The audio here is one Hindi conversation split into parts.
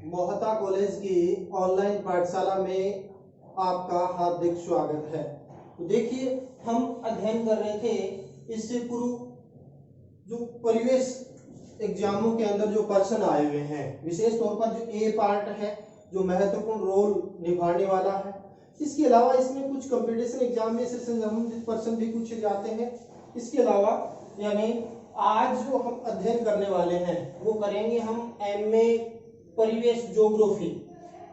मोहता कॉलेज की ऑनलाइन पाठशाला में आपका हार्दिक स्वागत है। तो देखिए, हम अध्ययन कर रहे थे इससे पूर्व जो परिवेश एग्जामों के अंदर जो प्रश्न आए हुए हैं, विशेष तौर पर जो ए पार्ट है जो महत्वपूर्ण रोल निभाने वाला है। इसके अलावा इसमें कुछ कंपटीशन एग्जाम में से संबंधित प्रश्न भी पूछे जाते हैं। इसके अलावा यानी आज जो हम अध्ययन करने वाले हैं वो करेंगे हम एमए परिवेश ज्योग्राफी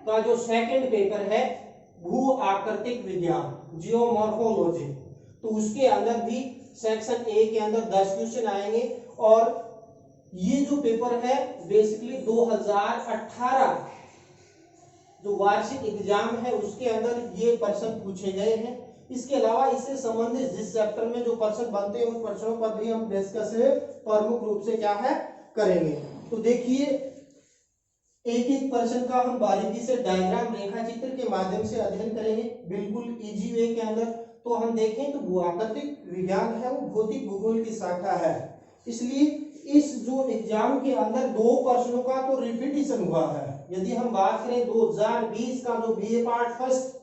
का जो सेकंड पेपर है भू आकृतिक विज्ञान जियोमॉर्फोलॉजी। तो उसके अंदर भी सेक्शन ए के अंदर 10 क्वेश्चन आएंगे और ये जो पेपर है बेसिकली 2018 जो वार्षिक एग्जाम है उसके अंदर ये प्रश्न पूछे गए हैं। इसके अलावा इससे संबंधित जिस चैप्टर में जो प्रश्न बनते हैं उन प्रश्नों पर भी हम डिस्कस प्रमुख रूप से क्या है करेंगे। तो देखिए, एक एक प्रश्न का हम बारीकी से डायग्राम रेखा चित्र के माध्यम से अध्ययन करेंगे, बिल्कुल इजी वे के अंदर। तो हम देखें तो भूआकृतिक विज्ञान है वो भौतिक भूगोल की शाखा है, इसलिए इस जो एग्जाम के अंदर 2 प्रश्नों का तो रिपीटिशन हुआ है। यदि हम बात करें 2020 का जो बीए पार्ट फर्स्ट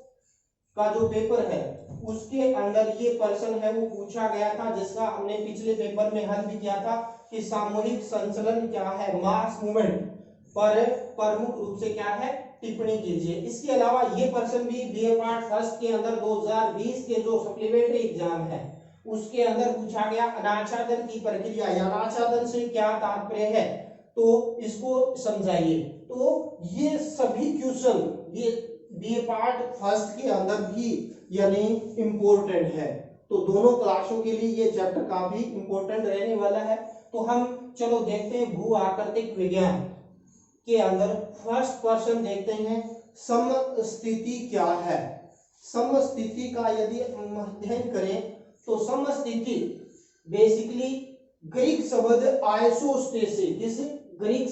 का जो पेपर है उसके अंदर ये प्रश्न है वो पूछा गया था, जिसका हमने पिछले पेपर में हल भी किया था कि सामूहिक संचलन क्या है, मास मूवमेंट पर प्रमुख रूप से क्या है टिप्पणी कीजिए। इसके अलावा ये प्रश्न भी बीए पार्ट फर्स्ट के अंदर 2020 के जो सप्लीमेंट्री एग्जाम है उसके अंदर पूछा गया अनाच्छादन की प्रक्रिया या अनाच्छादन से क्या तात्पर्य है, तो इसको समझाइए। तो ये सभी क्वेश्चन ये बीए पार्ट फर्स्ट के अंदर भी यानी इम्पोर्टेंट है, तो दोनों क्लासों के लिए ये चैप्टर काफी इम्पोर्टेंट रहने वाला है। तो हम चलो देखते हैं भू आकृतिक विज्ञान के अंदर फर्स्ट क्वेश्चन देखते हैं, समस्थिति क्या है। समस्थिति का यदि हम अध्ययन करें तो समस्थिति बेसिकली ग्रीक शब्द आइसोस्टेसिस, इस ग्रीक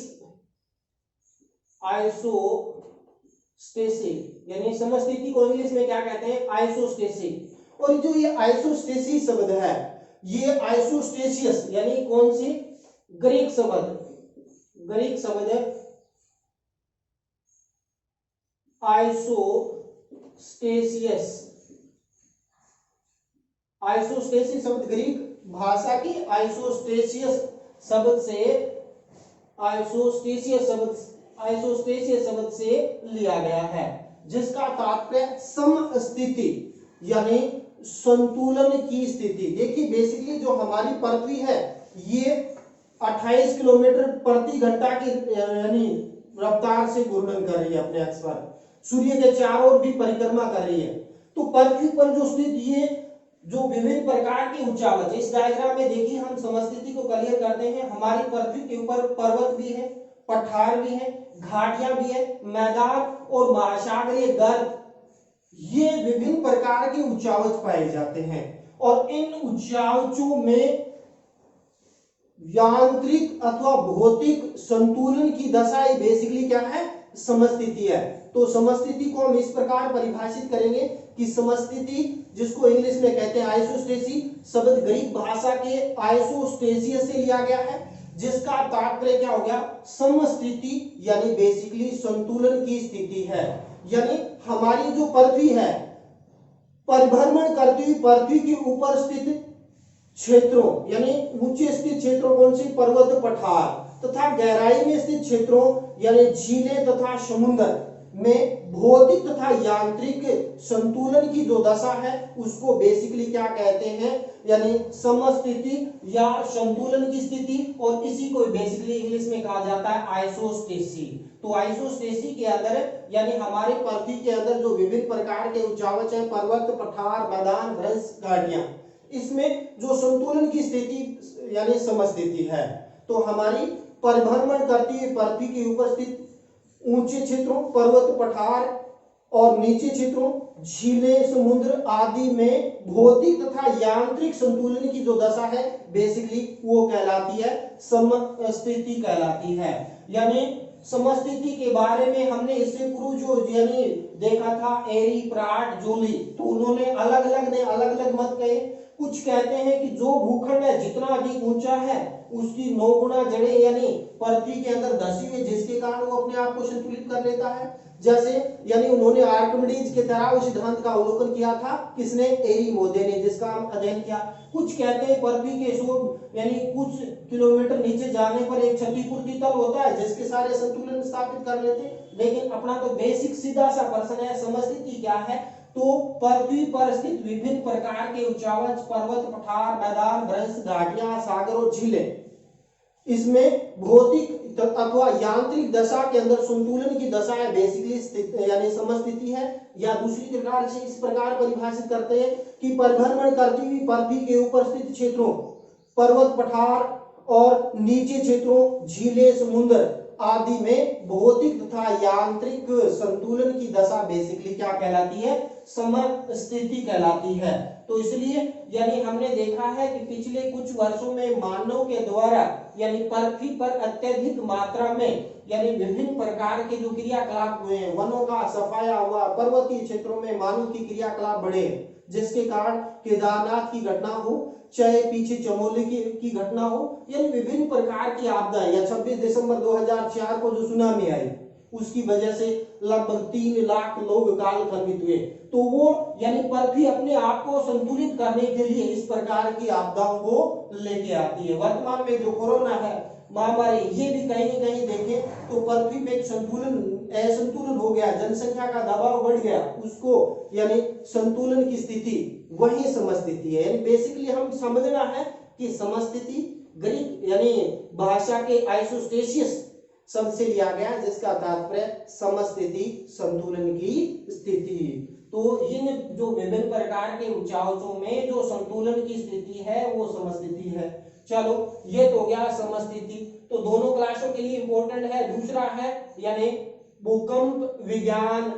आइसोस्टेसिस यानी समस्थिति को इंग्लिश में क्या कहते हैं आइसोस्टेसिस। और जो ये आइसोस्टेसिस शब्द है ये आइसोस्टेसियस यानी कौन सी ग्रीक शब्द आइसोस्टेसिस शब्द ग्रीक भाषा की आइसोस्टेसियस शब्द से लिया गया है, जिसका तात्पर्य समस्थिति यानी संतुलन की स्थिति। देखिए, बेसिकली जो हमारी पृथ्वी है ये 28 किलोमीटर प्रति घंटा की यानी रफ्तार से घूर्णन कर रही है अपने अक्ष पर, सूर्य के चारों ओर भी परिक्रमा कर रही है। तो पृथ्वी पर जो स्थित ये जो विभिन्न प्रकार की उच्चावच, इस डायग्राम में देखिए हम समस्थिति को क्लियर करते हैं। हमारी पृथ्वी के ऊपर पर्वत भी है, पठार भी है, घाटियां भी है, मैदान और महासागरीय गर्त, ये विभिन्न प्रकार के उच्चावच पाए जाते हैं। और इन उच्चावचों में यांत्रिक अथवा भौतिक संतुलन की दशा बेसिकली क्या है समस्थिति है। तो समस्थिति को हम इस प्रकार परिभाषित करेंगे कि समस्थिति, जिसको इंग्लिश में कहते हैं आइसोस्टेसिस, शब्द ग्रीक भाषा के आइसोस्टेसियस से लिया गया है, जिसका तात्पर्य क्या हो गया समस्थिति यानी बेसिकली संतुलन की स्थिति है। यानी हमारी जो पृथ्वी है परिभ्रमण करती हुई पृथ्वी के ऊपर स्थित क्षेत्रों यानी ऊंचे स्थित क्षेत्रों कौन सी पर्वत पठार तथा गहराई में स्थित क्षेत्रों यानी झीलें तथा समुद्र में भौतिक तथा यांत्रिक संतुलन की जो दशा है उसको बेसिकली क्या कहते हैं यानी समस्थिति या संतुलन की स्थिति, और इसी को बेसिकली इंग्लिश में कहा जाता है आइसोस्टेसिस। तो आइसोस्टेसिस के अंदर यानी हमारे पृथ्वी के अंदर जो विभिन्न प्रकार के उच्चावच हैं पर्वत पठार मैदान भ्रंश घाटियां, इसमें जो संतुलन की स्थिति यानी समस्थिति है। तो हमारी परिभ्रमण करती हुई पृथ्वी के ऊपर स्थित ऊंचे क्षेत्रों पर्वत पठार और नीचे क्षेत्रों झीलें समुद्र आदि में भौतिक तथा यांत्रिक संतुलन की जो दशा है बेसिकली वो कहलाती है समस्थिति कहलाती है। यानी समस्थिति के बारे में हमने इससे पूर्व जो यानी देखा था एरी प्राट जोली, तो उन्होंने अलग अलग मत कहे। कुछ कहते हैं कि जो भूखंड है जितना अधिक ऊंचा है उसकी 9 गुना जड़ें यानी पृथ्वी के अंदर धसी हुई, जिसके कारण वो अपने आप को संतुलित कर लेता है। जैसे यानी उन्होंने आर्किमिडीज के तरह उस सिद्धांत का अवलोकन किया था, किसने, एरीमोदे ने, जिसका हम अध्ययन किया। कुछ कहते हैं पृथ्वी के 100 यानी कुछ किलोमीटर नीचे जाने पर एक क्षतिपूर्ति तल होता है जिसके सारे संतुलन स्थापित कर लेते हैं। लेकिन अपना तो बेसिक सीधा सा प्रश्न है, समस्थिति क्या है? तो पृथ्वी पर स्थित विभिन्न प्रकार के उच्चावच, पर्वत, पठार, मैदान, भ्रंश, घाटियां, सागर और झीलें, इसमें भौतिक अथवा यांत्रिक दशा के अंदर संतुलन की दशा है, बेसिकली स्थिति यानी समस्थिति है। या दूसरी प्रकार से इस प्रकार परिभाषित करते हैं कि परिभ्रमण करती हुई पृथ्वी के ऊपर स्थित क्षेत्रों, पर्वत, पठार और नीचे क्षेत्रों, झीलें, समुद्र आदि में भौतिक तथा यांत्रिक संतुलन की दशा बेसिकली क्या कहलाती है? समस्थिति कहलाती है। तो इसलिए यानी हमने देखा है कि पिछले कुछ वर्षों में मानव के द्वारा यानी पृथ्वी पर अत्यधिक मात्रा में यानी विभिन्न प्रकार के जो क्रियाकलाप हुए हैं, वनों का सफाया हुआ, पर्वतीय क्षेत्रों में मानव की क्रियाकलाप बढ़े, जिसके कारण केदारनाथ की घटना हो, चाहे पीछे चमोली की घटना हो, यानी विभिन्न प्रकार की आपदाएं, या 26 दिसंबर 2004 को जो सुनामी आई उसकी वजह से लगभग 3 लाख लोग काल खंडित हुए। तो वो यानी पृथ्वी अपने आप को संतुलित करने के लिए इस प्रकार की आपदाओं को लेके आती है। वर्तमान में जो कोरोना है महामारी, ये भी कहीं न कहीं देखें तो पृथ्वी में एक असंतुलन हो गया, जनसंख्या का दबाव बढ़ गया, उसको यानी संतुलन की स्थिति वही समस्थिति है। यानी बेसिकली हम समझना है कि समस्थिति ग्रीक यानी भाषा के आइसोस्टेसिस शब्द से लिया गया, जिसका तात्पर्य समस्थिति, संतुलन की स्थिति। तो इन जो विभिन्न प्रकार के उच्चावचों में जो संतुलन की स्थिति है वो समस्थिति है। चलो ये तो गया समस्थिति, तो दोनों क्लासों के लिए इंपॉर्टेंट है। दूसरा है यानी भूकंप विज्ञान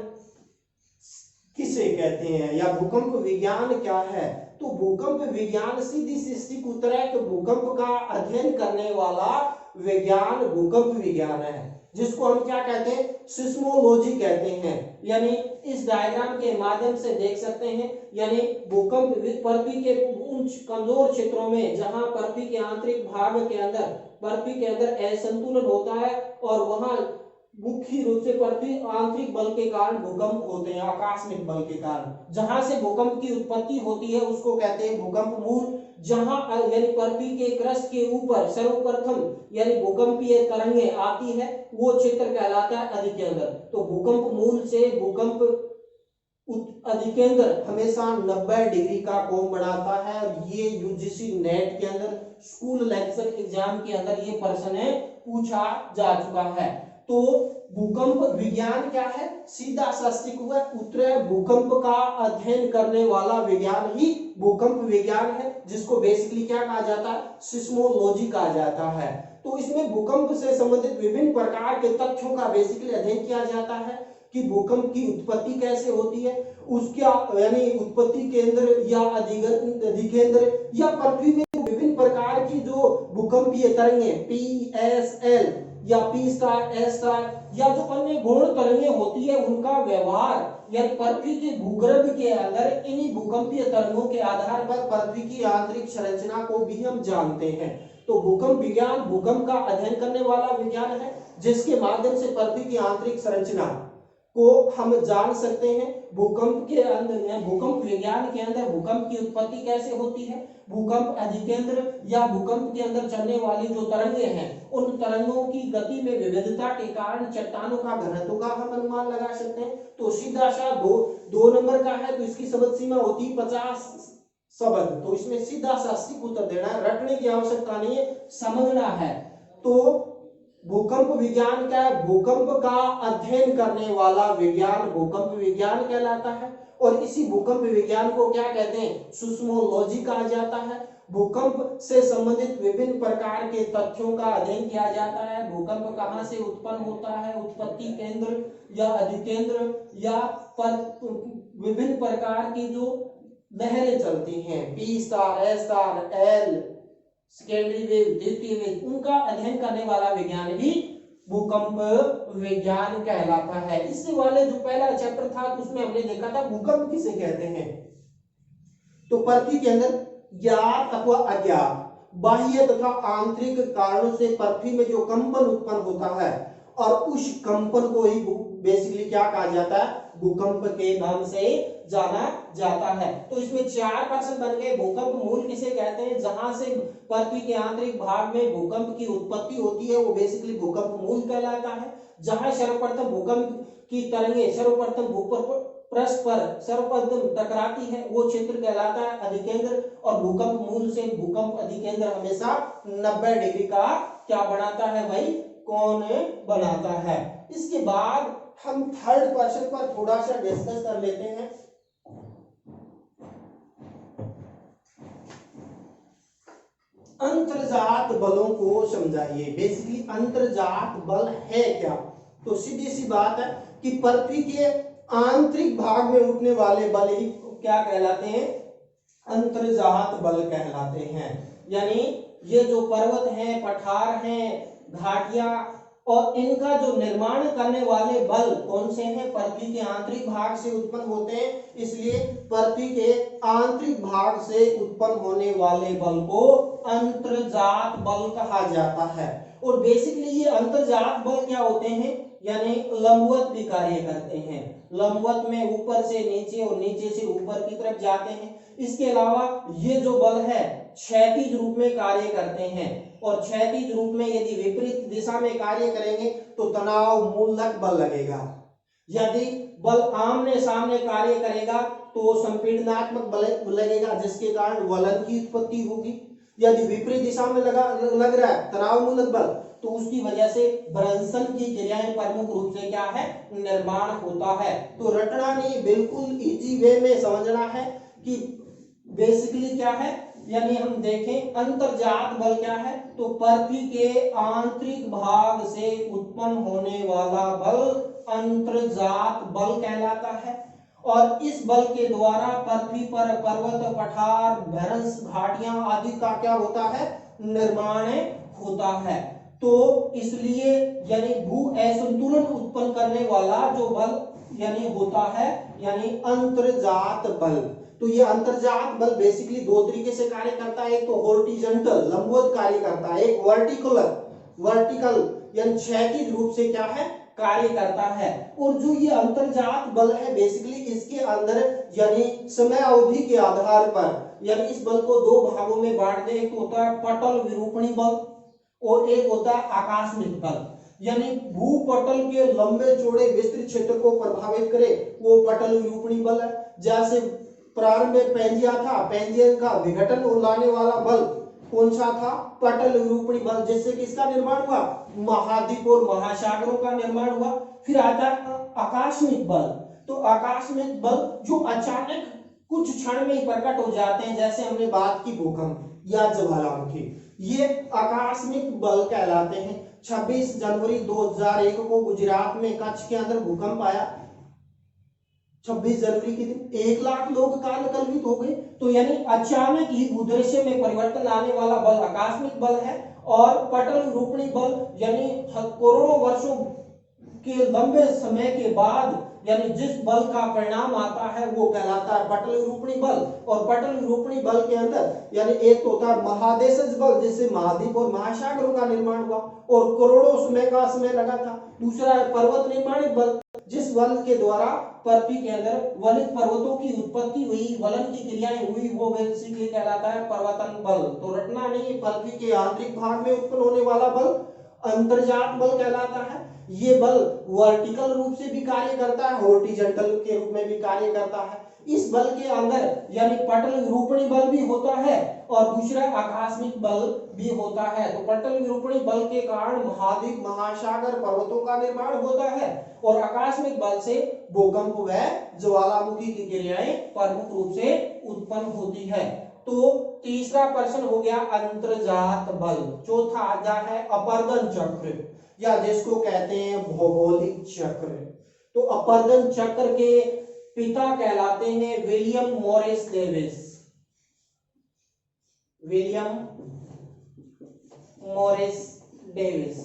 किसे कहते हैं या भूकंप विज्ञान क्या है? तो भूकंप विज्ञान सीधी सी इसकी उत्तर है कि भूकंप का अध्ययन करने वाला विज्ञान भूकंप विज्ञान है, जिसको हम क्या कहते हैं? सिस्मोलॉजी कहते हैं। यानी इस डायग्राम के माध्यम से देख सकते हैं, यानी भूकंप पृथ्वी के उच्च कमजोर क्षेत्रों में जहां पृथ्वी के आंतरिक भाग के अंदर पृथ्वी के अंदर असंतुलन होता है और वहां मुख्य रूप से पृथ्वी आंतरिक बल के कारण भूकंप होते हैं, आकस्मिक बल के कारण। जहां से भूकंप की उत्पत्ति होती है उसको कहते हैं भूकंप मूल। जहां यानी पृथ्वी के क्रस्ट के ऊपर सर्वप्रथम यानी भूकंपीय तरंगें आती है वो क्षेत्र कहलाता है अधिकेंद्र। तो भूकंप मूल से भूकंप अधिकेंद्र हमेशा 90 डिग्री का कोण बनाता है। और ये यूजीसी नेट के अंदर स्कूल लेक्चर एग्जाम के अंदर ये प्रश्न पूछा जा चुका है। तो भूकंप विज्ञान क्या है? सीधा शास्त्रिक हुआ उत्तर, भूकंप का अध्ययन करने वाला विज्ञान ही भूकंप विज्ञान है, जिसको बेसिकली क्या कहा जाता है? सिस्मोलॉजी कहा जाता है। तो इसमें भूकंप से संबंधित विभिन्न प्रकार के तथ्यों का बेसिकली अध्ययन किया जाता है कि भूकंप की उत्पत्ति कैसे होती है, उसका यानी उत्पत्ति केंद्र या अधिकेंद्र या पृथ्वी में विभिन्न प्रकार की जो भूकंपीय तरंगें PSL या P स्टार S स्टार या जो अन्य गौण तरंगें होती है उनका व्यवहार या पृथ्वी के भूगर्भ के अंदर इन्हीं भूकंपीय तरंगों के आधार पर पृथ्वी की आंतरिक संरचना को भी हम जानते हैं। तो भूकंप विज्ञान भूकंप का अध्ययन करने वाला विज्ञान है, जिसके माध्यम से पृथ्वी की आंतरिक संरचना को हम जान सकते हैं। भूकंप के अंदर भूकंप विज्ञान के अंदर भूकंप की उत्पत्ति कैसे होती है, भूकंप अधिकेंद्र या भूकंप के अंदर चलने वाली जो तरंगे हैं उन तरंगों की गति में विविधता के कारण चट्टानों का घनत्व का हम अनुमान लगा सकते हैं। तो सीधा सा दो नंबर का है तो इसकी शब्द सीमा होती है 50 शब्द। तो इसमें सीधा शास्त्रिक उत्तर देना है, रटने की आवश्यकता नहीं है, समझना है। तो भूकंप विज्ञान क्या है? भूकंप का अध्ययन करने वाला विज्ञान भूकंप विज्ञान कहलाता है। और इसी भूकंप विज्ञान को क्या कहते हैं? सिस्मोलॉजी कहा जाता है। भूकंप से संबंधित विभिन्न प्रकार के तथ्यों का अध्ययन किया जाता है। भूकंप कहां से उत्पन्न होता है, उत्पत्ति केंद्र या अधिकेंद्र या विभिन्न प्रकार की जो लहरें चलती हैं P star S star L secondary wave, द्वितीय वेव, उनका अध्ययन करने वाला विज्ञान ही भूकंप विज्ञान कहलाता है। इससे वाले जो पहला चैप्टर था उसमें हमने देखा था भूकंप किसे कहते हैं। तो पृथ्वी के अंदर ज्ञात अथवा अज्ञात बाह्य तथा आंतरिक कारणों से पृथ्वी में जो कंपन उत्पन्न होता है और उस कंपन को ही बेसिकली क्या कहा जाता है, भूकंप के नाम से जाना जाता है। तो इसमें 4 प्रश्न बन गए। भूकंप मूल किसे कहते हैं, जहां से पृथ्वी के आंतरिक भाग में भूकंप की उत्पत्ति होती है वो बेसिकली भूकंप मूल कहलाता है। जहां सर्वप्रथम भूकंप की तरंगे सर्वप्रथम भूकंप पृष्ठ पर सर्वप्रथम टकराती है वो क्षेत्र कहलाता है अधिकेंद्र। और भूकंप मूल से भूकंप अधिकेंद्र हमेशा 90 डिग्री का क्या बनाता है भाई, कोण बनाता है। इसके बाद हम थर्ड क्वेश्चन पर थोड़ा सा डिस्कस कर लेते हैं। अंतर्जात बलों को समझाइए। बेसिकली अंतर्जात बल है क्या, तो सीधी सी बात है कि पृथ्वी के आंतरिक भाग में उठने वाले बल ही क्या कहलाते हैं, अंतर्जात बल कहलाते हैं। यानी ये जो पर्वत हैं, पठार हैं, घाटियां और इनका जो निर्माण करने वाले बल कौन से हैं, पृथ्वी के आंतरिक भाग से उत्पन्न होते हैं। इसलिए पृथ्वी के आंतरिक भाग से उत्पन्न होने वाले बल को अंतर्जात बल कहा जाता है। और बेसिकली ये अंतर्जात बल क्या होते हैं, यानी लंबवत भी कार्य करते हैं। लंबवत में ऊपर से नीचे और नीचे से ऊपर की तरफ जाते हैं। इसके अलावा ये जो बल है क्षैतिज रूप में कार्य करते हैं। और क्षैतिज रूप में यदि विपरीत दिशा में कार्य करेंगे तो तनाव मूलक बल लगेगा। यदि बल आमने सामने कार्य करेगा तो संपीड़नात्मक बल लगेगा, जिसके कारण वलन की उत्पत्ति होगी। यदि विपरीत दिशा में लग रहा है तनाव मूलक बल, तो उसकी वजह से ब्रंसन की क्रियाएं प्रमुख रूप से क्या है, निर्माण होता है। तो रटना नहीं, बिल्कुल इजी वे में समझना है कि बेसिकली क्या है। यानी हम देखें अंतर्जात बल क्या है, तो पृथ्वी के आंतरिक भाग से उत्पन्न होने वाला बल अंतर्जात बल कहलाता है। और इस बल के द्वारा पृथ्वी पर पर्वत, पठार, भ्रंश, घाटियां आदि का क्या होता है, निर्माण होता है। तो इसलिए यानी भू असंतुलन उत्पन्न करने वाला जो बल यानी होता है यानी अंतर्जात बल। तो ये अंतर्जात बल बेसिकली दो तरीके से कार्य करता है। एक तो हॉरिजॉन्टल लंबवत कार्य करता है, एक वर्टिकल यानी क्षैतिज रूप से क्या है, कार्य करता है। और जो ये अंतर्जात बल है बेसिकली इसके अंदर यानी समय अवधि के आधार पर यानी इस बल को दो भागों में बांट दें। एक होता है पटल विरूपणी बल और एक होता है आकस्मिक बल। यानी भूपटल के लंबे चौड़े विस्तृत क्षेत्र को प्रभावित करे वो पटल विरूपणी बल है। जैसे प्रारंभ में पेंजिया था, पेंजिया का विघटन लाने वाला बल कौन सा था, पटल विरूपणी बल, जिससे किसका निर्माण हुआ, महाद्वीप और महासागरों का निर्माण हुआ। फिर आता है आकस्मिक बल। तो आकस्मिक बल जो अचानक कुछ क्षण में ही प्रकट हो जाते हैं, जैसे हमने बात की भूकंप या ज्वालामुखी, ये आकस्मिक बल कहलाते हैं। 26 जनवरी 2001 को गुजरात में कच्छ के अंदर भूकंप आया। 26 जनवरी के दिन 1 लाख लोग कालकल्पित हो गए। तो यानी अचानक ही भूदृश्य में परिवर्तन लाने वाला बल आकस्मिक बल है। और पटल विरूपणी बल यानी करोड़ों वर्षों के लंबे समय के बाद यानी जिस बल का परिणाम आता है वो कहलाता है पटल विरूपणी बल। और पटल विरूपणी बल के अंदर यानी एक तो होता है महादेशज बल, जिससे महाद्वीप और महासागरों का निर्माण हुआ और करोड़ों समय लगा था। दूसरा है पर्वत निर्माण बल, जिस बल के द्वारा पृथ्वी के अंदर वलित पर्वतों की उत्पत्ति हुई, वलन की क्रियाएं हुई, वो बेसिकली कहलाता है पर्वतन बल। तो रटना नहीं, पृथ्वी के आंतरिक भाग में उत्पन्न होने वाला बल अंतर्जात बल कहलाता है। ये बल वर्टिकल रूप से भी कार्य करता है, हॉरिजॉन्टल के रूप में भी कार्य करता है। इस बल के अंदर यानी पटल विरूपणी बल भी होता है और दूसरा आकस्मिक बल भी होता है। तो पटल विरूपणी बल के कारण महाद्वीप, महासागर, पर्वतों का निर्माण होता है और आकस्मिक बल से भूकंप व ज्वालामुखी की क्रियाएं प्रमुख रूप से उत्पन्न होती है। तो तीसरा प्रश्न हो गया अंतर्जात बल। चौथा आता है अपर्दन चक्र या जिसको कहते हैं भौगोलिक चक्र। तो अपर्दन चक्र के पिता कहलाते हैं William Morris Davis. William Morris Davis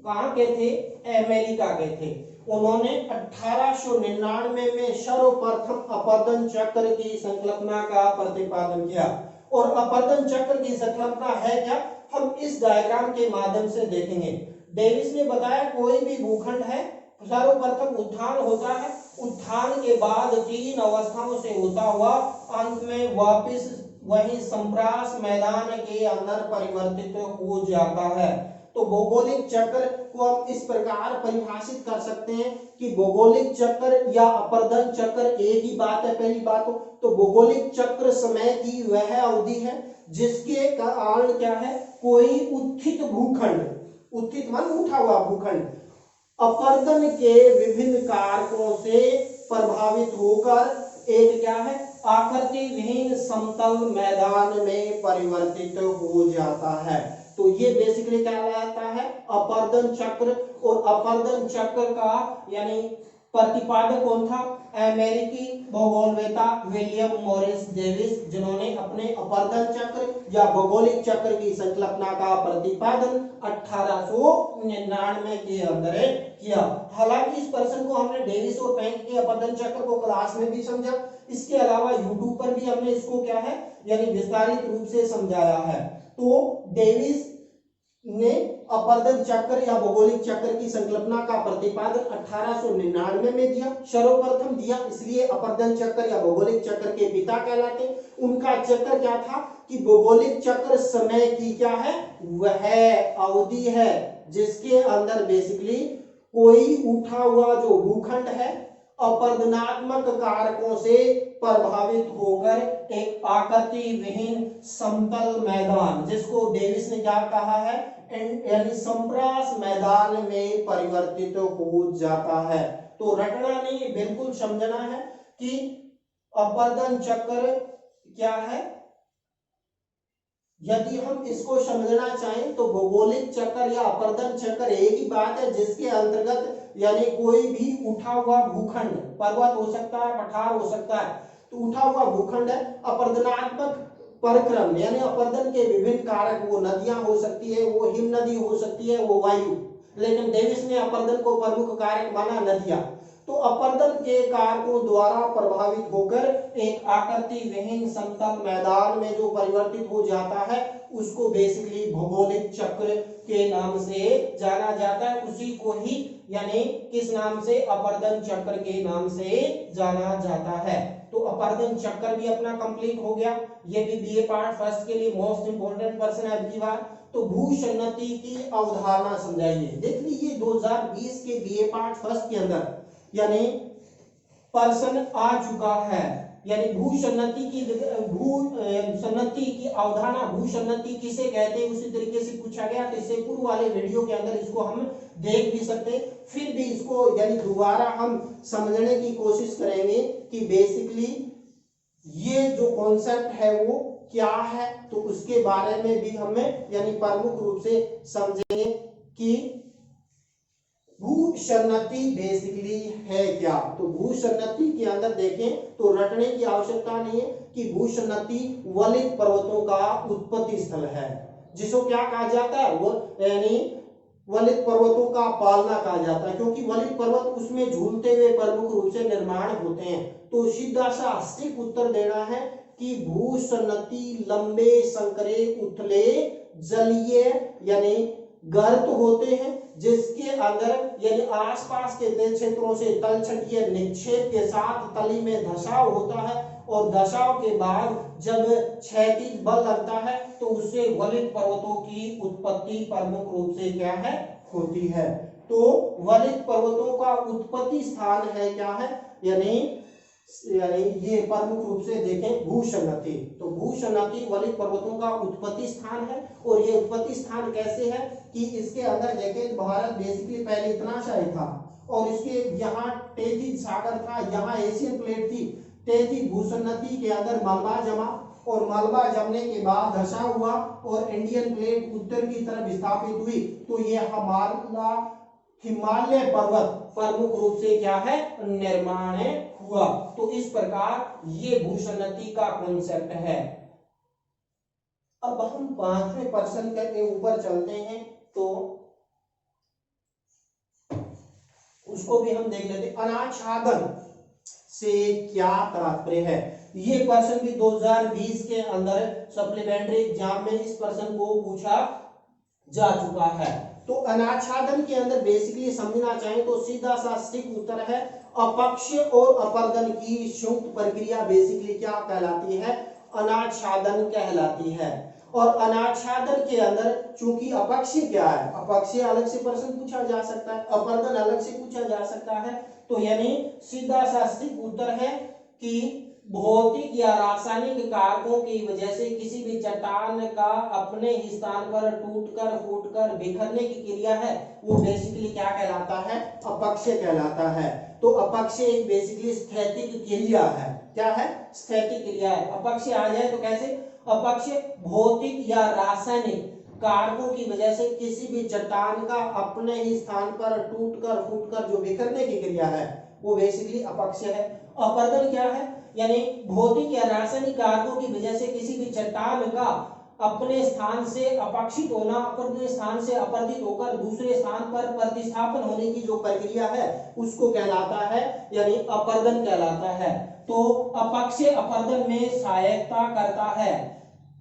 कहाँ के थे? अमेरिका के थे। उन्होंने 1899 में सर्वप्रथम अपरदन चक्र की संकल्पना का प्रतिपादन किया। और अपरदन चक्र की संकल्पना है क्या, हम इस डायग्राम के माध्यम से देखेंगे। डेविस ने बताया कोई भी भूखंड है, सर्वप्रथम उत्थान होता है, उत्थान के बाद 3 अवस्थाओं से होता हुआ अंत में वापस वही संप्रास मैदान के अंदर परिवर्तित हो जाता है। तो भौगोलिक चक्र को हम इस प्रकार परिभाषित कर सकते हैं कि भौगोलिक चक्र या अपरदन चक्र एक ही बात है। पहली बात तो भौगोलिक चक्र समय की वह अवधि है जिसके कारण क्या है, कोई उत्थित भूखंड, उत्थित मान उठा हुआ भूखंड, अपरदन के विभिन्न कारकों से प्रभावित होकर एक क्या है, आकृति विहीन समतल मैदान में परिवर्तित हो जाता है। तो ये बेसिकली क्या कहलाता है, अपरदन चक्र। और अपरदन चक्र का यानी प्रतिपादक कौन था? अमेरिकी भूगोलवेता विलियम मॉरिस डेविस, जिन्होंने अपने अपरदन चक्र या भौगोलिक चक्र की संकल्पना का प्रतिपादन 1899 के अंदर किया। हालांकि इस प्रश्न को हमने डेविस और पेंक के अपरदन चक्र को क्लास में भी समझा, इसके अलावा यूट्यूब पर भी हमने इसको क्या है यानी विस्तारित रूप से समझाया है। तो डेविस ने अपरदन चक्र या भौगोलिक चक्र की संकल्पना का प्रतिपादन 1899 में दिया, सर्वप्रथम दिया, इसलिए अपरदन चक्र या भौगोलिक चक्र के पिता कहलाते। उनका चक्र क्या था कि भौगोलिक चक्र समय की क्या है, वह अवधि है जिसके अंदर बेसिकली कोई उठा हुआ जो भूखंड है अपरदनात्मक कारकों से प्रभावित होकर एक आकृति विहीन समतल मैदान, जिसको डेविस ने क्या कहा है, यानी संप्रास मैदान में परिवर्तित हो जाता है। तो रटना नहीं, बिल्कुल समझना है कि अपरदन चक्र क्या है। यदि हम इसको समझना चाहें तो भौगोलिक चक्र या अपरदन चक्र एक ही बात है जिसके अंतर्गत यानी कोई भी उठा हुआ भूखंड, पर्वत हो सकता है, पठार हो सकता है, तो उठा हुआ भूखंड है, अपरदनात्मक परक्रम यानी अपरदन के विभिन्न कारक, वो नदियां हो सकती है, वो हिम नदी हो सकती है, वो वायु, लेकिन डेविस ने अपरदन को प्रमुख कारक माना नदियां। तो अपरदन के कारकों द्वारा प्रभावित होकर एक आकृति विहीन समतल मैदान में जो परिवर्तित हो जाता है उसको बेसिकली भौगोलिक चक्र के नाम से जाना जाता है। उसी को ही यानी किस नाम से, अपरदन चक्र के नाम से जाना जाता है। तो अपरदन चक्र भी अपना कंप्लीट हो गया। ये भी बीए पार्ट फर्स्ट के लिए मोस्ट इंपोर्टेंट पर्सन है अगली बार। तो भूसन्नति की अवधारणा समझाइए। देख लीजिए 2020 के बीए पार्ट फर्स्ट के अंदर यानी पर्सन आ चुका है, यानी भूसन्नति की अवधारणा, भूसन्नति किसे कहते हैं उसी तरीके से पूछा गया। तो इससे पूर्व वाले वीडियो के अंदर इसको हम देख भी सकते हैं, फिर भी इसको यानी दोबारा हम समझने की कोशिश करेंगे कि बेसिकली ये जो कॉन्सेप्ट है वो क्या है, तो उसके बारे में भी हमें यानी प्रमुख रूप से समझेंगे कि भूसन्नति बेसिकली है क्या। तो भूसन्नति के अंदर देखें तो रटने की आवश्यकता नहीं है कि भूसन्नति वलित पर्वतों का उत्पत्ति स्थल है, जिसको क्या कहा जाता है, वो यानी वलित पर्वतों का पालना कहा जाता है, क्योंकि वलित पर्वत उसमें झूलते हुए प्रमुख रूप से निर्माण होते हैं। तो सीधा सा सटीक उत्तर देना है कि भूसन्नति लंबे संकरे उथले जलीय यानी गर्त होते हैं जिसके अंदर यानी आसपास के क्षेत्रों से तलछटीय निक्षेप के साथ तली में धसाव होता है, और धसाव के बाद जब क्षैतिज बल लगता है तो उससे वलित पर्वतों की उत्पत्ति प्रमुख रूप से क्या है, होती है। तो वलित पर्वतों का उत्पत्ति स्थान है क्या है, यानी ये प्रमुख रूप से देखें भूसन्नति। तो भूसन्नति वलित पर्वतों का उत्पत्ति स्थान है, और ये उत्पत्ति स्थान कैसे है कि इसके अंदर देखें भारत बेसिकली पहले इतना सा ही था, और इसके यहाँ तैतीस सागर था, यहाँ एशियन प्लेट थी, तैतीस भूसन्नति के अंदर मलबा जमा, और मलबा जमने के बाद धसा हुआ और इंडियन प्लेट उत्तर की तरफ स्थापित हुई। तो ये हिमालय पर्वत प्रमुख रूप से क्या है, निर्माण हुआ। तो इस प्रकार ये भूसन्नति का कॉन्सेप्ट है। अब हम 5वें पर्सन के ऊपर चलते हैं। तो उसको भी हम देख लेते हैं। अनाच्छादन से क्या तात्पर्य है? ये प्रश्न भी 2020 के अंदर सप्लीमेंट्री एग्जाम में इस प्रश्न को पूछा जा चुका है। तो अनाच्छादन के अंदर बेसिकली समझना चाहें तो सीधा सा सटीक उत्तर है अपक्षय और अपर्दन की संयुक्त प्रक्रिया बेसिकली क्या कहलाती है? अनाच्छादन कहलाती है। और अनाच्छादन के अंदर चूंकि अपक्षय क्या है, अपक्षय अलग से प्रश्न पूछा जा सकता है, अपर्दन अलग से पूछा जा सकता है, तो यानी सीधा सा सटीक उत्तर है कि भौतिक या रासायनिक कारकों की वजह से किसी भी चट्टान का अपने ही स्थान पर टूटकर फूटकर बिखरने की क्रिया है, वो बेसिकली क्या कहलाता है? अपक्षय कहलाता है। तो अपक्षय एक बेसिकली स्थैतिक क्रिया है। क्या है? स्थैतिक क्रिया है। अपक्षय आ जाए तो कैसे? अपक्षय भौतिक या रासायनिक कारकों की वजह से किसी भी चट्टान का अपने ही स्थान पर टूटकर फूटकर जो बिखरने की क्रिया है, वो बेसिकली अपक्षय है। अपर्दन क्या है? यानी भौतिक या रासायनिक कारकों की वजह से किसी भी चट्टान का अपने स्थान से अपक्षित होना, अपने स्थान से अपरदित होकर दूसरे स्थान पर प्रतिस्थापन होने की जो प्रक्रिया है उसको कहलाता है, यानी अपर्दन कहलाता है। तो अपक्षय अपर्दन में सहायता करता है।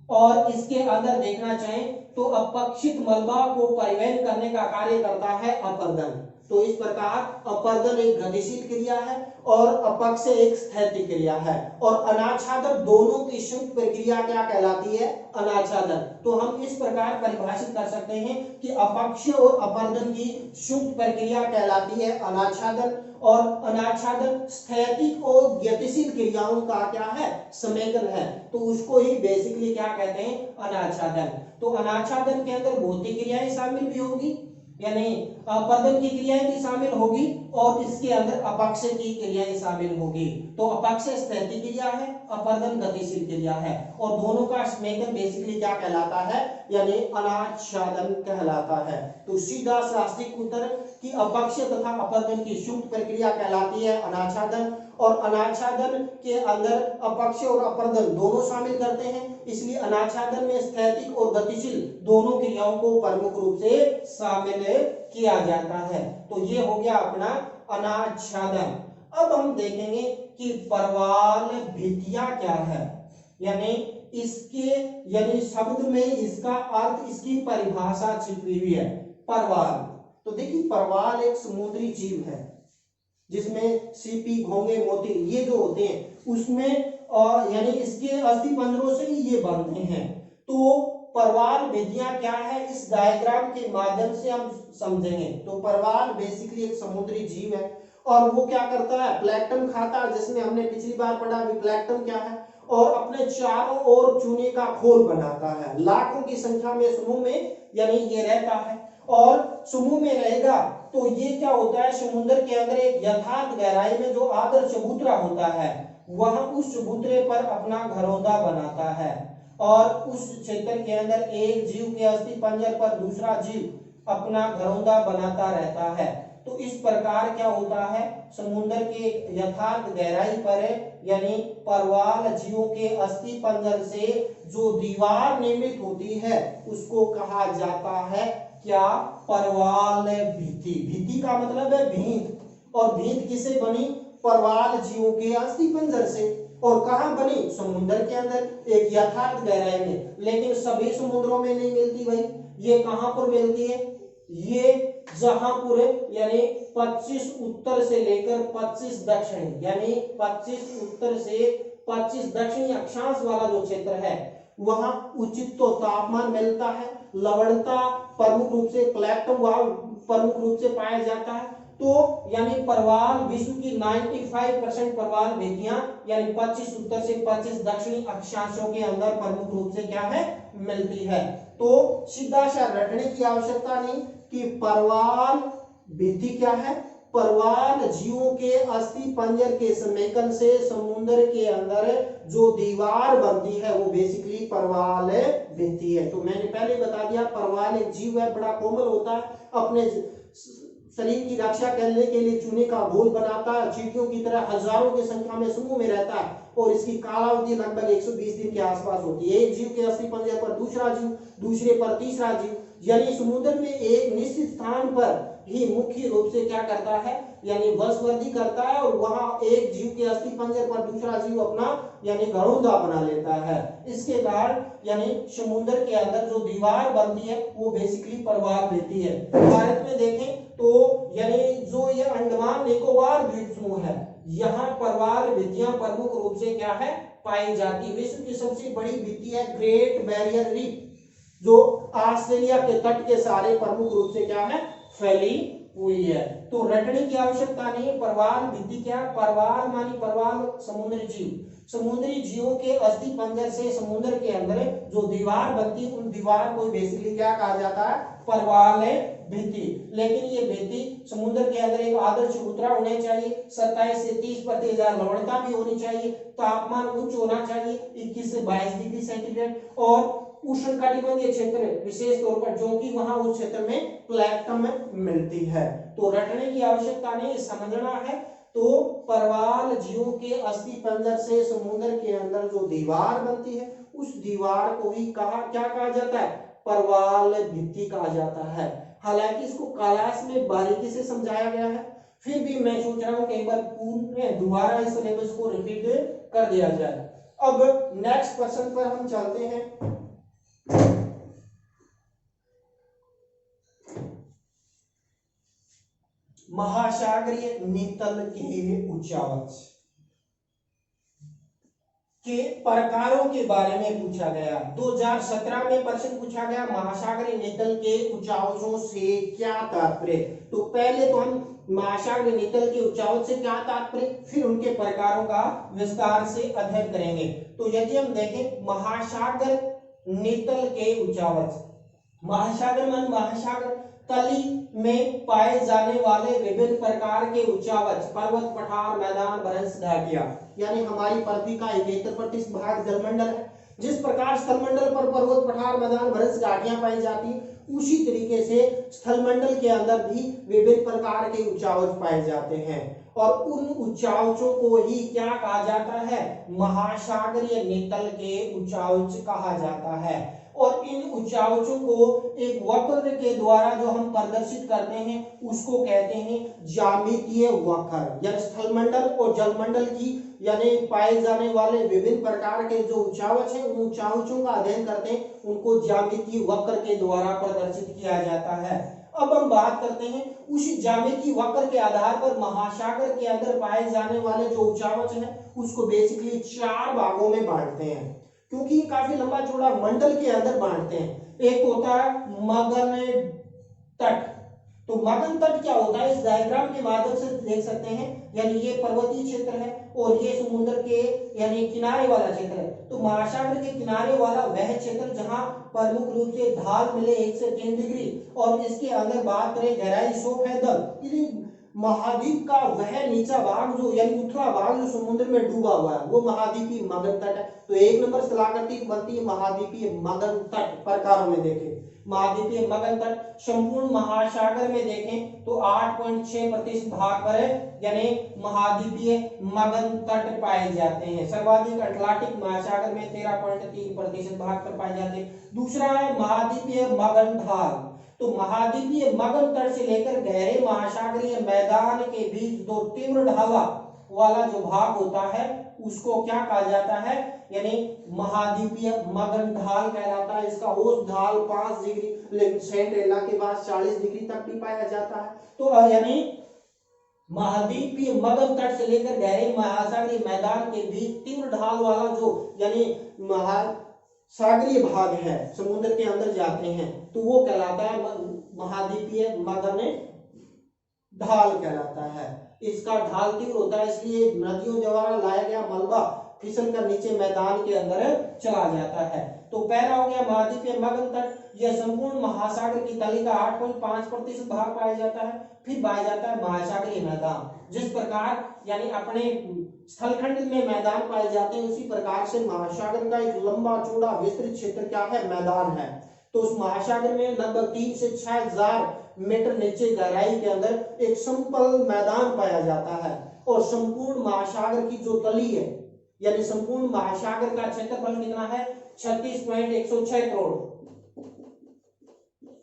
और इसके अंदर देखना चाहें तो अपक्षित मलबा को परिवहन करने का कार्य करता है अपर्दन। तो इस प्रकार अपर्दन एक गतिशील क्रिया है और अपक्षय एक स्थैतिक क्रिया है। और अनाच्छादन दोनों की संयुक्त प्रक्रिया क्या कहलाती है? अनाच्छादन। तो हम इस प्रकार परिभाषित कर सकते हैं कि अपक्षय और अपर्दन की संयुक्त प्रक्रिया कहलाती है अनाच्छादन, और अनाच्छादन स्थैतिक और गतिशील क्रियाओं का क्या है? समेकन है। तो उसको ही बेसिकली क्या कहते हैं? अनाच्छादन। तो अनाच्छादन के अंदर भौतिक क्रियाएं शामिल भी होगी, यानी अपर्दन की क्रियाएं भी शामिल होगी, और इसके अंदर अपक्षय की क्रियाएं शामिल होगी। तो अपक्षय स्थैतिक क्रिया है, अपर्दन गतिशील क्रिया है, और दोनों का समेकन बेसिकली क्या कहलाता है? यानी अनाच्छादन कहलाता है। तो सीधा शास्त्रीय उत्तर कि अपक्षय तथा अपर्दन की संयुक्त प्रक्रिया कहलाती है अनाच्छादन, और अनाच्छादन के अंदर अपक्षय और अपर्दन दोनों शामिल करते हैं, इसलिए अनाच्छादन में स्थैतिक और गतिशील दोनों क्रियाओं को प्रमुख रूप से शामिल किया जाता है। तो ये हो गया अपना अनाच्छादन। अब हम देखेंगे कि परवाल भित्तियां क्या है, यानी इसके यानी शब्द में इसका अर्थ, इसकी परिभाषा छिपी हुई है। परवाल, तो देखिए परवाल एक समुद्री जीव है जिसमें सीपी, घोंगे, मोती ये जो होते हैं उसमें यानी इसके अस्थि पंजरों से ही ये बनते हैं। तो परवाल भित्तियां क्या है, इस डायग्राम के माध्यम से हम समझेंगे। तो परवाल बेसिकली एक समुद्री जीव है और वो क्या करता है? प्लैंक्टन खाता है, जिसमें हमने पिछली बार पढ़ा भी प्लैंक्टन क्या है, और अपने चारों ओर चूने का खोल बनाता है। लाखों की संख्या में समूह में यानी ये रहता है, और समूह में रहेगा तो ये क्या होता है? समुद्र के अंदर एक यथार्थ गहराई में जो आदर्श चबूतरा होता है वहां उस चबूतरे पर अपना घरौंदा बनाता है, और उस क्षेत्र के अंदर एक जीव के अस्थि पंजर पर दूसरा जीव अपना घरौंदा बनाता रहता है। तो इस प्रकार क्या होता है? समुद्र के यथार्थ गहराई पर यानी परवाल जीवों के अस्थि पंजर से जो दीवार निर्मित होती है उसको कहा जाता है क्या? परवाल भित्ति। भित्ति का मतलब है भींत, और भींत किससे बनी? परवाल जीवों के अस्थि पंजर से। और कहां बनी? समुद्र के अंदर एक यथार्थ गहराई में। लेकिन सभी समुद्रों में नहीं मिलती भाई, ये कहां पर मिलती है? ये जहां पूरे यानी 25 उत्तर से लेकर 25 दक्षिण, यानी 25 उत्तर से 25 दक्षिणी अक्षांश वाला जो क्षेत्र है वहां उचित तो तापमान मिलता है, लवणता प्रमुख रूप से प्लैंक्टन वहां प्रमुख रूप से पाया जाता है। तो यानी परवाल विश्व की 95% परवाल भित्तियां यानी 25 उत्तर से 25 दक्षिणी अक्षांशों के अंदर प्रमुख रूप से क्या है? मिलती है। तो सीधा सा रटने की आवश्यकता नहीं कि परवाल भित्ति क्या है? परवाल जीवों के अस्थि पंजर के समेकन से समुद्र के अंदर जो दीवार बनती है वो बेसिकली परवाल भित्ति है। तो मैंने पहले बता दिया परवाल एक जीव है, बड़ा कोमल होता है, अपने शरीर की रक्षा करने के लिए चूने का घोल बनाता है, चींटियों की तरह हजारों की संख्या में समूह में रहता है, और इसकी कालावधि लगभग 120 दिन के आसपास होती है। एक जीव के अस्थि पंजर पर दूसरा जीव, दूसरे पर तीसरा जीव, यानी समुद्र में एक निश्चित स्थान पर ही मुख्य रूप से क्या करता है, यानी वंशवृद्धि करता है, और वहां एक जीव के अस्थि पंजर पर दूसरा जीव अपना यानी घरौंदा बना लेता है। इसके कारण यानी समुद्र के अंदर जो दीवार बनती है वो बेसिकली प्रवाल भित्ति है। भारत में देखें तो यानी जो ये अंडमान निकोबार द्वीप समूह है, यहाँ प्रवाल भित्तियां प्रमुख रूप से क्या है पाई जाती है। विश्व की सबसे बड़ी भित्ति है ग्रेट बैरियर रीफ, जो ऑस्ट्रेलिया के तट के सारे प्रमुख रूप से क्या है फैली हुई है। तो रटने की आवश्यकता नहीं है। प्रवाल भित्ति क्या, प्रवाल मानी प्रवाल समुद्री जीव, समुद्री जीवों के अस्थि पंजर से समुद्र के अंदर जो दीवार बनती है उन दीवार को बेसिकली क्या कहा जाता है, प्रवाल भित्ति। लेकिन ये भित्ति समुद्र के अंदर एक आदर्श चबूतरा होना चाहिए, 27 से 30 प्रति हजार लवणता भी होनी चाहिए, तापमान उच्च होना चाहिए 21 से 22 डिग्री सेंटीग्रेड, और उष्णकटिबंधीय क्षेत्र विशेष तौर पर, जो कि वहां उस क्षेत्र में प्लैंकटन मिलती है। तो रटने की आवश्यकता नहीं, समझना है। तो प्रवाल जीवों के अस्थि पंजर से समुद्र के अंदर जो दीवार बनती है उस दीवार को ही क्या कहा जाता है, प्रवाल भित्ति कहा जाता है। हालांकि इसको क्लास में बारीकी से समझाया गया है, फिर भी मैं सोच रहा हूं कि एक बार पूरे दोबारा इस सिलेबस को रिपीट कर दिया जाए। अब नेक्स्ट क्वेश्चन पर हम चलते हैं। महासागरीय नितल के उच्चावच के प्रकारों के बारे में पूछा गया। 2017 में प्रश्न पूछा गया, महासागरीय नितल के उच्चावचों से क्या तात्पर्य। तो पहले तो हम महासागरीय नितल के उच्चावच से क्या तात्पर्य, फिर उनके प्रकारों का विस्तार से अध्ययन करेंगे। तो यदि हम देखें महासागर नितल के उच्चावच, महासागर मान महासागर तली में पाए जाने वाले विभिन्न प्रकार के उच्चावच, पर्वत, पठार, मैदान, भ्रंश, घाटियां, यानी हमारी पृथ्वी का 71% भाग जलमंडल है। जिस प्रकार स्थलमंडल पर पर्वत, पठार, मैदान, भ्रंश, घाटियां पाई जाती है, उसी तरीके से स्थलमंडल के अंदर भी विभिन्न प्रकार के उच्चावच पाए जाते हैं, और उन उच्चावचों को ही क्या कहा जाता है, महासागरीय नितल के उच्चावच कहा जाता है। और इन उच्चावचों को एक वक्र के द्वारा जो हम प्रदर्शित करते हैं उसको कहते हैं ज्यामितीय वक्र। यानी स्थलमंडल और जलमंडल की यानी पाए जाने वाले विभिन्न प्रकार के जो उच्चावच हैं, उन उच्चावचों का अध्ययन करते हैं, उनको ज्यामितीय वक्र के द्वारा प्रदर्शित किया जाता है। अब हम बात करते हैं उसी ज्यामितीय वक्र के आधार पर महासागर के अंदर पाए जाने वाले जो उच्चावच हैं उसको बेसिकली 4 भागों में बांटते हैं, क्योंकि ये काफी लंबा चौड़ा मंडल के अंदर बांटते हैं। एक होता है मगन तट। तो मगन तट क्या होता है, इस डायग्राम के माध्यम से देख सकते हैं, यानी ये पर्वतीय क्षेत्र है और ये समुद्र के यानी किनारे वाला क्षेत्र है। तो महासागर के किनारे वाला वह क्षेत्र जहां प्रमुख रूप से ढाल मिले 1 से 3 डिग्री, और इसके अंदर बात करें गहराई 100 फीट, महाद्वीप का वह नीचा भाग जो यानी उथला भाग जो समुद्र में डूबा हुआ है वो महाद्वीपीय मगन तट है। तो 1 नंबर स्थलाकृति बनती है महाद्वीपीय मगन तट। प्रकारों में देखें महाद्वीपीय मगन तट संपूर्ण महासागर में देखें तो 8.6% भाग पर है, यानी महाद्वीपीय मगन तट पाए जाते हैं। सर्वाधिक अटलांटिक महासागर में 13.3% भाग पर पाए जाते हैं। दूसरा है महाद्वीपीय मगन ढाल। तो महाद्वीपीय मगन तट से लेकर गहरे महासागरीय मैदान के बीच दो तीव्र ढाला वाला जो भाग होता है उसको क्या कहा जाता है, यानी महाद्वीपीय मगन ढाल कहलाता है। इसका औसत ढाल 5 डिग्री, लेकिन सेंट्रेला के बाद 40 डिग्री तक भी पाया जाता है। तो यानी महाद्वीपीय मगन तट से लेकर गहरे महासागरीय मैदान के बीच तीव्र ढाल वाला जो यानी सागरीय भाग है, समुद्र के अंदर जाते हैं, तो वो कहलाता है महाद्वीपीय मगन ढाल कहलाता है। इसका ढाल तीव्र होता है, इसलिए नदियों द्वारा लाया गया मलबा फिसल कर नीचे मैदान के अंदर चला जाता है। तो पहला हो गया महाद्वीपीय मगन तट, यह संपूर्ण महासागर की तली का 8.5% भाग पाया जाता है। फिर पाया जाता है महासागरीय मैदान। जिस प्रकार यानी अपने स्थलखंड में मैदान पाए जाते हैं, उसी प्रकार से महासागर का एक लंबा चौड़ा विस्तृत क्षेत्र क्या है, मैदान है। तो उस महासागर में लगभग 3 से 6,000 मीटर नीचे गहराई के अंदर एक समतल मैदान पाया जाता है। और संपूर्ण महासागर की जो तली है, यानी संपूर्ण महासागर का क्षेत्रफल कितना है, 36.106 करोड़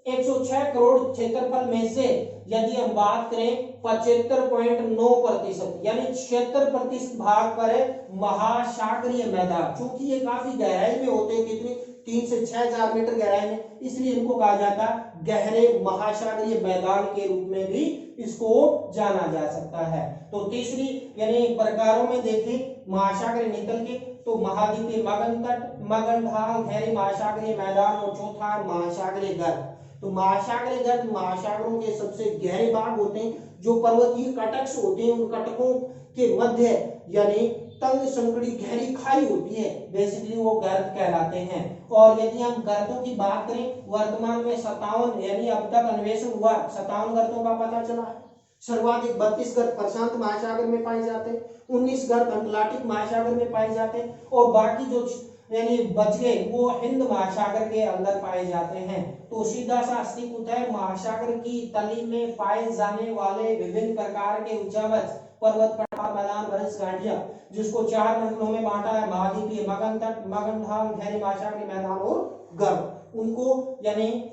106 करोड़ क्षेत्रफल में से यदि हम बात करें 75.9% यानी 76% भाग पर है महासागरीय मैदान। चूंकि ये काफी गहराई में होते हैं, कितनी 3 से 6,000 मीटर गहराई में, इसलिए इनको कहा जाता है गहरे महासागरीय मैदान के रूप में भी इसको जाना जा सकता है। तो तीसरी यानी प्रकारों में देखें महासागरीय नितल के, तो महाद्वीपीय मगन तट, मगन ढाल, गहरे महासागरीय मैदान, और चौथा महासागरीय गर्त। तो महासागरीय गर्त महासागरों के सबसे गहरे भाग होते हैं, जो पर्वतीय कटक होते हैं, उन कटकों के मध्य यानी तंग संकड़ी गहरी खाई होती है, बेसिकली वो गर्त कहलाते हैं। और यदि हम गर्तों की बात करें, वर्तमान में 57 यानी अब तक अन्वेषण हुआ 57 गर्तों का पता चला है। सर्वाधिक 32 गर्त प्रशांत महासागर में पाए जाते हैं, 19 गर्त अटलांटिक महासागर में पाए जाते हैं, और बाकी जो यानी बच गए वो हिंद महासागर के अंदर पाए जाते हैं। तो सीधा सा अस्तित्व होता है महासागर की तली में पाए जाने वाले विभिन्न प्रकार के उच्चावच पर्वत, पठार, मैदान, वृक्ष, घाटियां, जिसको 4 मंडलों में बांटा है, महाद्वीपीय मगन तट, मगन ढाल, गहरे महासागरीय मैदान और गर्त। उनको यानी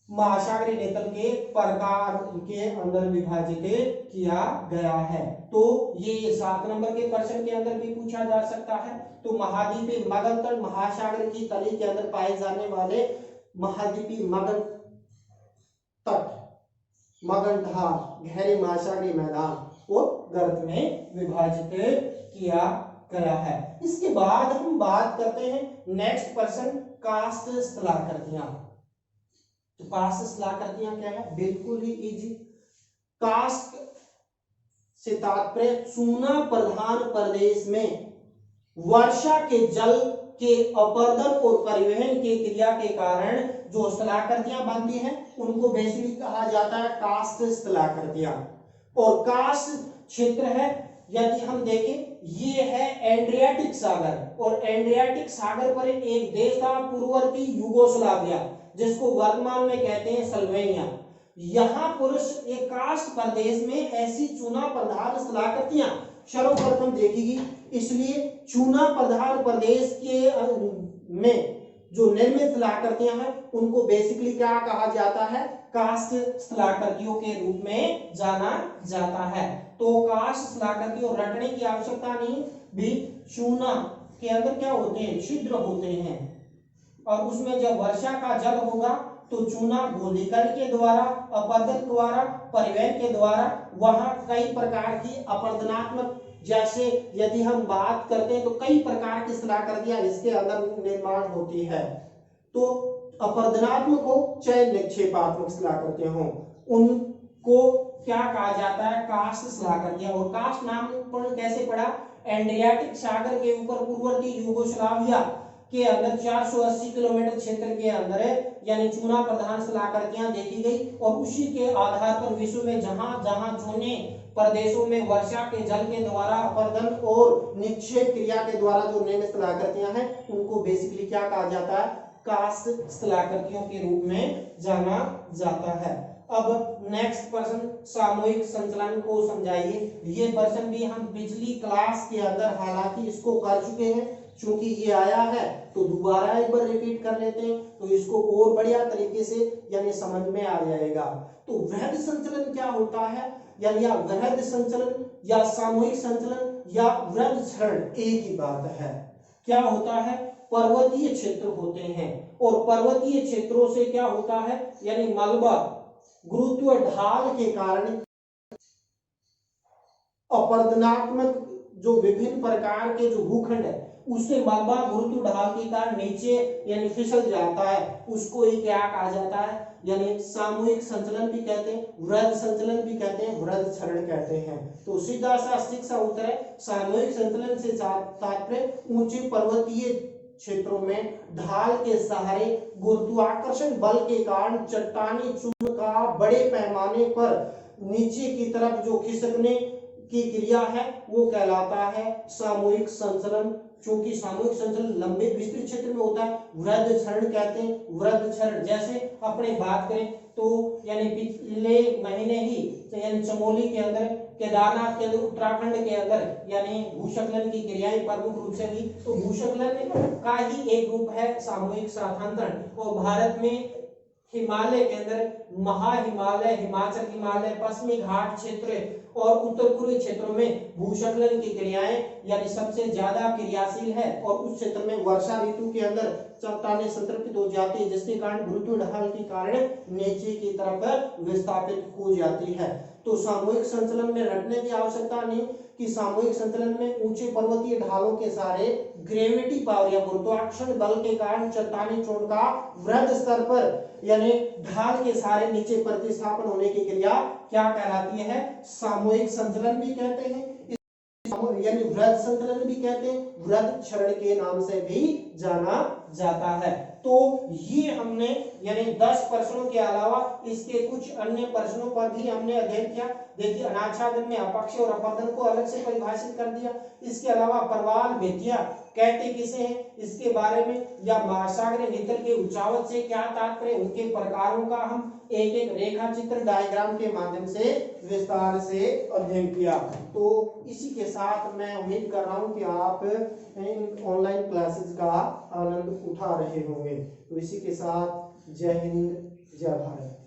महासागरीय नितल के प्रकार के अंदर विभाजित किया गया है। तो ये 7 नंबर के प्रश्न के अंदर भी पूछा जा सकता है। तो महाद्वीपीय मगन तट महासागर की तली के अंदर पाए जाने वाले महाद्वीपीय मगन तट, मगन ढाल, गहरे महासागरीय मैदान और गर्त में विभाजित किया गया है। इसके बाद हम बात करते हैं नेक्स्ट पर्सन कास्ट स्थलाकृतियां। तो कास्ट स्थलाकृतियां क्या है, बिल्कुल ही इजी। कास्ट से तात्पर्य चूना प्रधान प्रदेश में वर्षा के जल के अपर्दन और परिवहन की क्रिया के कारण जो स्थलाकृतियां बनती हैं उनको बेसिकली कहा जाता है कास्ट स्थलाकृतियां। और कास्ट क्षेत्र है, यदि हम देखें ये है एड्रियाटिक सागर, और एड्रियाटिक सागर पर एक देश था पूर्ववर्ती यूगोस्लाविया, जिसको वर्तमान में कहते हैं स्लोवेनिया। यहाँ पुरुष एक कास्ट प्रदेश में ऐसी चूना प्रधान स्थलाकृतियां सर्वप्रथम देखेगी, इसलिए चूना प्रधान प्रदेश के में जो निर्मित स्थलाकृतियां हैं उनको बेसिकली क्या कहा जाता है, कास्ट स्थलाकृतियों के रूप में जाना जाता है। तो कास्ट स्थलाकृति और रटने की आवश्यकता नहीं, भी चूना के अंदर क्या होते हैं, छिद्र होते हैं, और उसमें जब वर्षा का जल होगा तो चूना गोलीकरण के द्वारा, अपर्दन द्वारा, परिवहन के द्वारा वहां कई प्रकार की अपर्दनात्मक, जैसे यदि हम बात करते हैं तो कई प्रकार की स्थलाकृतियां इसके अंदर निर्माण होती है। तो अपर्दनात्मक हो चाहे निक्षेपात्मक स्थलाकृतियां हो, उनको क्या कहा जाता है, कास्ट स्थलाकृतियां। और कास्ट नाम पर कैसे पड़ा, एड्रियाटिक सागर के ऊपर पूर्ववर्ती यूगोस्लाविया के अंदर 480 किलोमीटर क्षेत्र के अंदर है, यानी चूना प्रधान स्थलाकृतियां देखी गई, और उसी के आधार पर विश्व में जहां जहां चूने प्रदेशों में वर्षा के जल के द्वारा अपर्दन और निक्षेप क्रिया के द्वारा जो निर्मित स्थलाकृतियां हैं उनको बेसिकली क्या कहा जाता है, कास्ट स्थलाकृतियों के रूप में जाना जाता है। अब नेक्स्ट प्रश्न सामूहिक संचलन को समझाइए। ये प्रश्न भी हम पिछली क्लास के अंदर हालांकि इसको कर चुके हैं, चूंकि ये आया है तो दोबारा एक बार रिपीट कर लेते हैं तो इसको और बढ़िया तरीके से यानी समझ में आ जाएगा। तो वृहद संचलन क्या होता है, यानी या वृहद संचलन या सामूहिक संचलन या वृहद क्षरण एक ही बात है। क्या होता है, पर्वतीय क्षेत्र होते हैं, और पर्वतीय क्षेत्रों से क्या होता है, यानी मलबा गुरुत्व ढाल के कारण अपर्दनात्मक जो विभिन्न प्रकार के जो भूखंड है उससे मलबा गुरुत्व ढाल के कारण नीचे यानी फिसल जाता है, उसको ही क्या कहा जाता है, यानी सामूहिक संचलन भी कहते हैं, वृहद संचलन भी कहते हैं, वृहद क्षरण कहते हैं। तो सीधा सा शिक्षा उत्तर है, सामूहिक संचलन से तात्पर्य ऊंचे पर्वतीय क्षेत्रों में ढाल के सहारे गुरुत्वाकर्षण बल के कारण चट्टानी चूर्ण का बड़े पैमाने पर नीचे की तरफ जो खिसकने की क्रिया है वो कहलाता है सामूहिक संचलन। क्योंकि सामूहिक संचलन लंबे विस्तृत क्षेत्र में होता है, वृहद क्षरण कहते हैं। वृहद क्षरण जैसे अपने बात करें तो यानी पिछले महीने ही यानी चमोली के अंदर, केदारनाथ के अंदर, उत्तराखंड के अंदर यानी भूस्खलन की क्रियाएं प्रमुख रूप से हुई। तो भूस्खलन का ही एक रूप है सामूहिक स्थानांतरण। और भारत में हिमालय के अंदर महा हिमालय, हिमाचल हिमालय, पश्चिमी घाट क्षेत्र और उत्तर पूर्वी क्षेत्रों में भूस्खलन की क्रियाएं यानी सबसे ज्यादा क्रियाशील है और उस क्षेत्र में वर्षा ऋतु के अंदर चट्टानें संतृप्त हो जाती है, जिसके कारण गुरुत्व ढाल के कारण नीचे की तरफ विस्थापित हो जाती है। तो सामूहिक संचलन में रटने की आवश्यकता नहीं कि सामूहिक संचलन में ऊंचे पर्वतीय ढालों के सारे ग्रेविटी पावर या गुरुत्वाकर्षण बल के कारण चट्टानी चूर्ण का वृहद स्तर पर यानी ढाल के सारे नीचे प्रतिस्थापन होने की क्रिया क्या कहलाती है? सामूहिक संचलन भी कहते हैं, यानी वृहद संकलन भी कहते हैं, वृहद क्षरण के नाम से भी जाना जाता है। तो ये हमने यानी 10 प्रश्नों के अलावा इसके कुछ अन्य प्रश्नों पर भी हमने अध्ययन किया। देखिए अनाच्छादन में अपक्ष और अपवर्तन को अलग से परिभाषित कर दिया। इसके अलावा परवाल भित्तियां कहते किसे हैं इसके बारे में, या महासागरीय नितल के उच्चावच से क्या तात्पर्य, उनके प्रकारों का हम एक एक रेखा चित्र डायग्राम के माध्यम से विस्तार से अध्ययन किया। तो इसी के साथ मैं उम्मीद कर रहा हूं कि आप इन ऑनलाइन क्लासेस का आनंद उठा रहे होंगे। तो इसी के साथ जय हिंद, जय भारत।